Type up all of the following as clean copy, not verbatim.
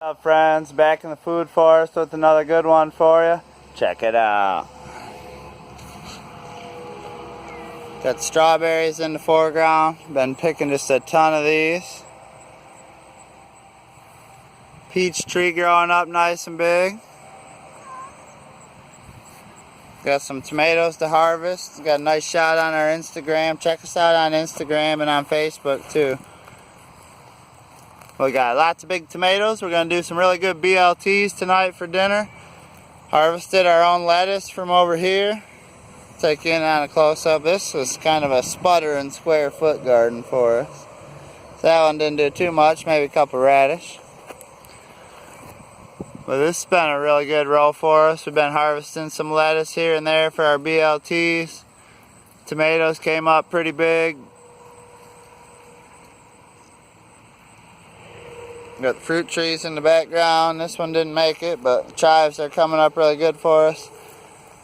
What's up, friends? Back in the food forest with another good one for you. Check it out. Got strawberries in the foreground. Been picking just a ton of these. Peach tree growing up nice and big. Got some tomatoes to harvest. Got a nice shot on our Instagram. Check us out on Instagram and on Facebook too. We got lots of big tomatoes. We're going to do some really good BLTs tonight for dinner. Harvested our own lettuce from over here. Take you in on a close-up. This was kind of a sputtering square foot garden for us. So that one didn't do too much, maybe a couple radish. But this has been a really good row for us. We've been harvesting some lettuce here and there for our BLTs. Tomatoes came up pretty big. Got the fruit trees in the background. This one didn't make it, but chives are coming up really good for us.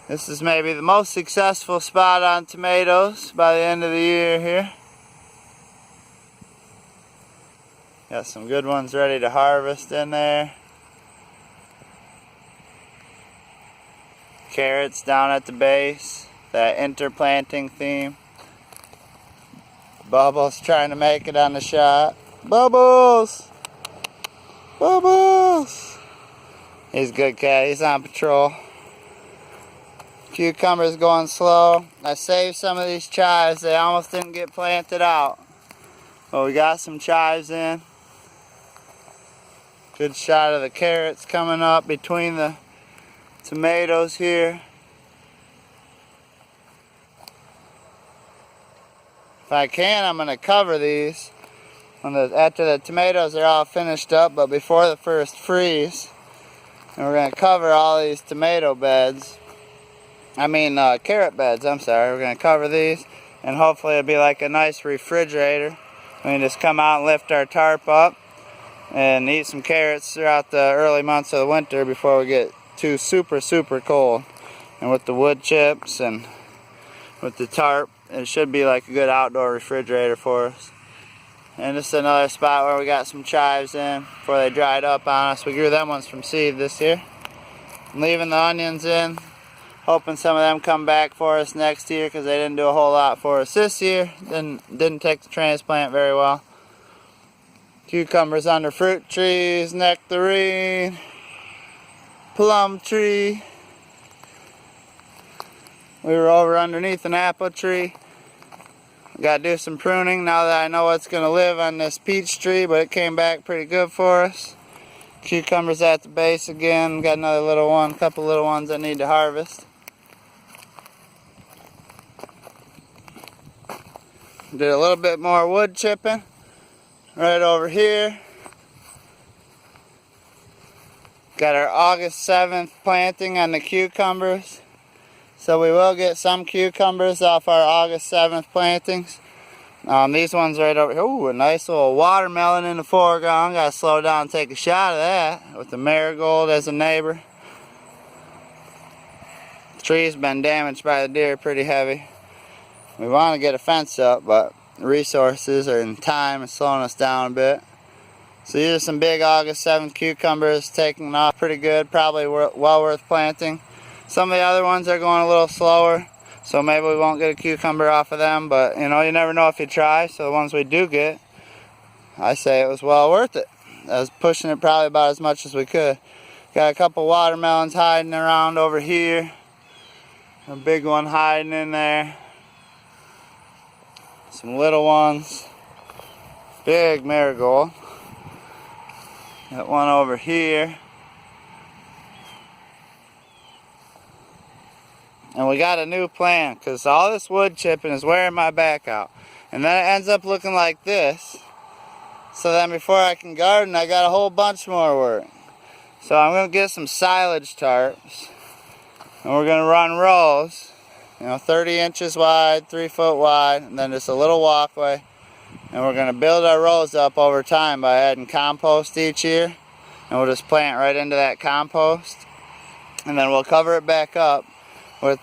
This is maybe the most successful spot on tomatoes by the end of the year here. Got some good ones ready to harvest in there. Carrots down at the base, that interplanting theme. Bubbles trying to make it on the shot. Bubbles! Bubbles! He's a good cat, he's on patrol. Cucumbers going slow. I saved some of these chives, they almost didn't get planted out. But we got some chives in. Good shot of the carrots coming up between the tomatoes here. If I can, I'm going to cover these after the tomatoes are all finished up, but before the first freeze. And we're going to cover all these tomato beds. Carrot beds, I'm sorry. We're going to cover these, and hopefully it'll be like a nice refrigerator. We can just come out and lift our tarp up and eat some carrots throughout the early months of the winter before we get too super cold. And with the wood chips and with the tarp, it should be like a good outdoor refrigerator for us. And this is another spot where we got some chives in before they dried up on us. We grew them ones from seed this year. I'm leaving the onions in, hoping some of them come back for us next year because they didn't do a whole lot for us this year. Didn't take the transplant very well. Cucumbers under fruit trees, nectarine, plum tree. We were over underneath an apple tree. Got to do some pruning now that I know what's going to live on this peach tree, but it came back pretty good for us. Cucumbers at the base again. Got another little one, couple little ones I need to harvest. Did a little bit more wood chipping right over here. Got our August 7th planting on the cucumbers. So we will get some cucumbers off our August 7th plantings. These ones right over here. Ooh, a nice little watermelon in the foreground. Gotta slow down and take a shot of that with the marigold as a neighbor. The tree's been damaged by the deer pretty heavy. We want to get a fence up, but resources and time is slowing us down a bit. So these are some big August 7th cucumbers taking off pretty good. Probably well worth planting. Some of the other ones are going a little slower, so maybe we won't get a cucumber off of them, but you never know if you try. So the ones we do get, I say it was well worth it. I was pushing it probably about as much as we could. Got a couple watermelons hiding around over here. A big one hiding in there. Some little ones. Big marigold. Got one over here. And we got a new plan because all this wood chipping is wearing my back out. And then it ends up looking like this. So then before I can garden, I got a whole bunch more work. So I'm going to get some silage tarps. And we're going to run rows. 30 inches wide, 3 foot wide, and then just a little walkway. And we're going to build our rows up over time by adding compost each year. And we'll just plant right into that compost. And then we'll cover it back up with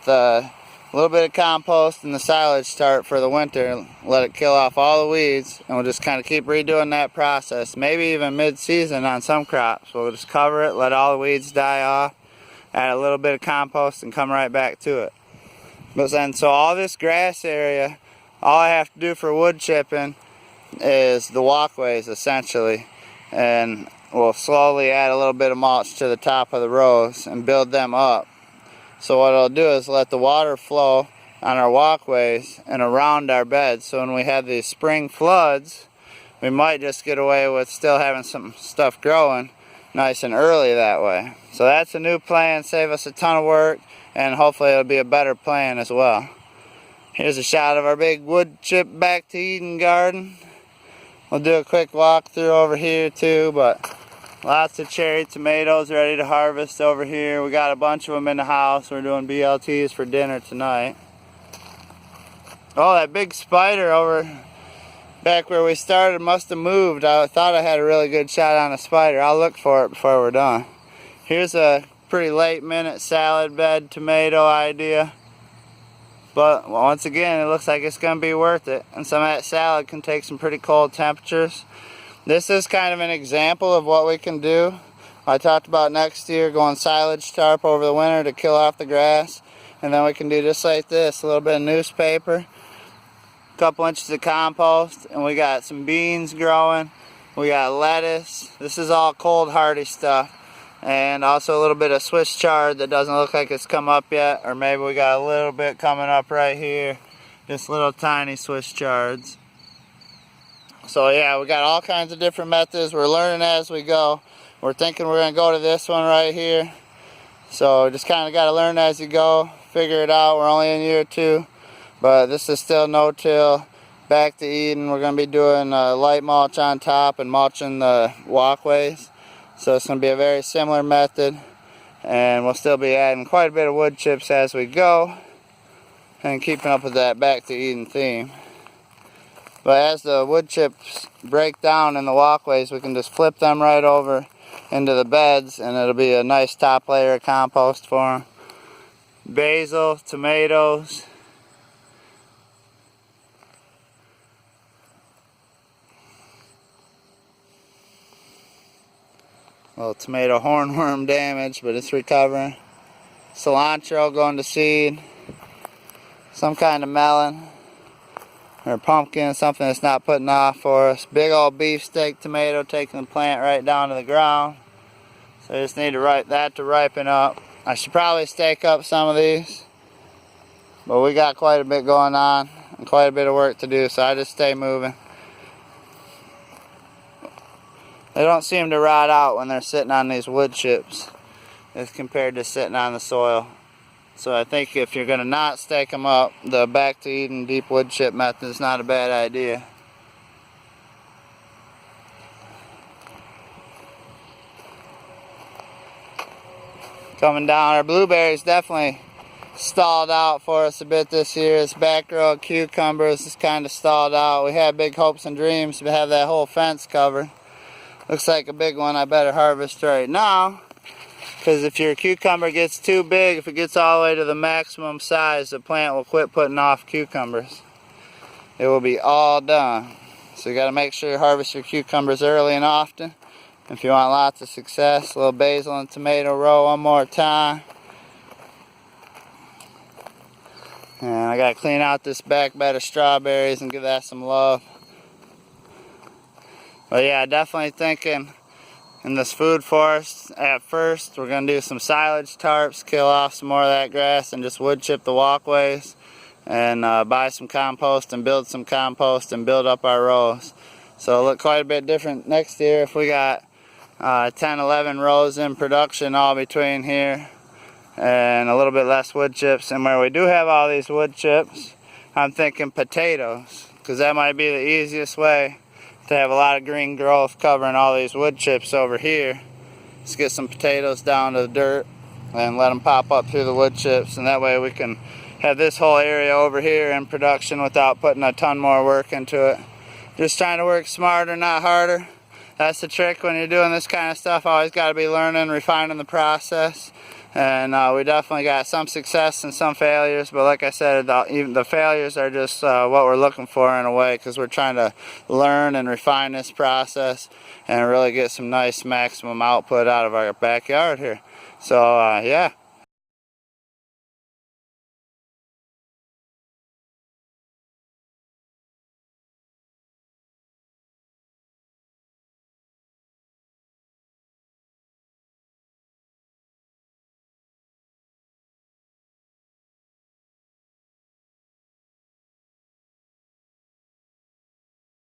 a little bit of compost and the silage tarp for the winter. Let it kill off all the weeds, and we'll just kind of keep redoing that process. Maybe even mid-season on some crops. We'll just cover it, let all the weeds die off, add a little bit of compost, and come right back to it. But then, so all this grass area, all I have to do for wood chipping is the walkways essentially, and we'll slowly add a little bit of mulch to the top of the rows and build them up. So what I'll do is let the water flow on our walkways and around our beds, so when we have these spring floods, we might just get away with still having some stuff growing nice and early that way. So that's a new plan, save us a ton of work, and hopefully it'll be a better plan as well. Here's a shot of our big wood chip back to Eden garden. We'll do a quick walkthrough over here too, but lots of cherry tomatoes ready to harvest over here. We got a bunch of them in the house. We're doing BLTs for dinner tonight. Oh, that big spider over back where we started must have moved. I thought I had a really good shot on a spider. I'll look for it before we're done. Here's a pretty late minute salad bed tomato idea. But once again, it looks like it's going to be worth it. And some of that salad can take some pretty cold temperatures. This is kind of an example of what we can do. I talked about next year going silage tarp over the winter to kill off the grass. And then we can do just like this, a little bit of newspaper, a couple inches of compost, and we got some beans growing. We got lettuce. This is all cold hardy stuff. And also a little bit of Swiss chard that doesn't look like it's come up yet. Or maybe we got a little bit coming up right here. Just little tiny Swiss chards. So yeah, we got all kinds of different methods. We're learning as we go. We're thinking we're going to go to this one right here. So just kind of got to learn as you go. Figure it out. We're only in year 2. But this is still no-till. Back to Eden. We're going to be doing light mulch on top and mulching the walkways. So it's going to be a very similar method. And we'll still be adding quite a bit of wood chips as we go. And keeping up with that back to Eden theme. But as the wood chips break down in the walkways, we can just flip them right over into the beds, and it'll be a nice top layer of compost for them. Basil, tomatoes. A little tomato hornworm damage, but it's recovering. Cilantro going to seed. Some kind of melon. Or pumpkin, something that's not putting off for us. Big old beefsteak tomato taking the plant right down to the ground. So I just need that to ripen up. I should probably stake up some of these. But we got quite a bit going on and quite a bit of work to do, so I just stay moving. They don't seem to rot out when they're sitting on these wood chips as compared to sitting on the soil. So I think if you're going to not stake them up, the back to Eden deep wood chip method is not a bad idea. Coming down, our blueberries definitely stalled out for us a bit this year. This back row of cucumbers is kind of stalled out. We had big hopes and dreams to have that whole fence covered. Looks like a big one I better harvest right now. Because if your cucumber gets too big, if it gets all the way to the maximum size, the plant will quit putting off cucumbers. It will be all done. So you got to make sure you harvest your cucumbers early and often. If you want lots of success, a little basil and tomato row one more time. And I got to clean out this back bed of strawberries and give that some love. But yeah, definitely thinking in this food forest, at first, we're going to do some silage tarps, kill off some more of that grass, and just wood chip the walkways, and buy some compost and build some compost and build up our rows. So it'll look quite a bit different next year if we got 10, 11 rows in production all between here, and a little bit less wood chips. And where we do have all these wood chips, I'm thinking potatoes, because that might be the easiest way to have a lot of green growth covering all these wood chips over here. Let's get some potatoes down to the dirt and let them pop up through the wood chips, and that way we can have this whole area over here in production without putting a ton more work into it. Just trying to work smarter, not harder. That's the trick when you're doing this kind of stuff. Always got to be learning, refining the process. And we definitely got some success and some failures, but like I said, even the failures are just what we're looking for in a way, because we're trying to learn and refine this process and really get some nice maximum output out of our backyard here. So yeah,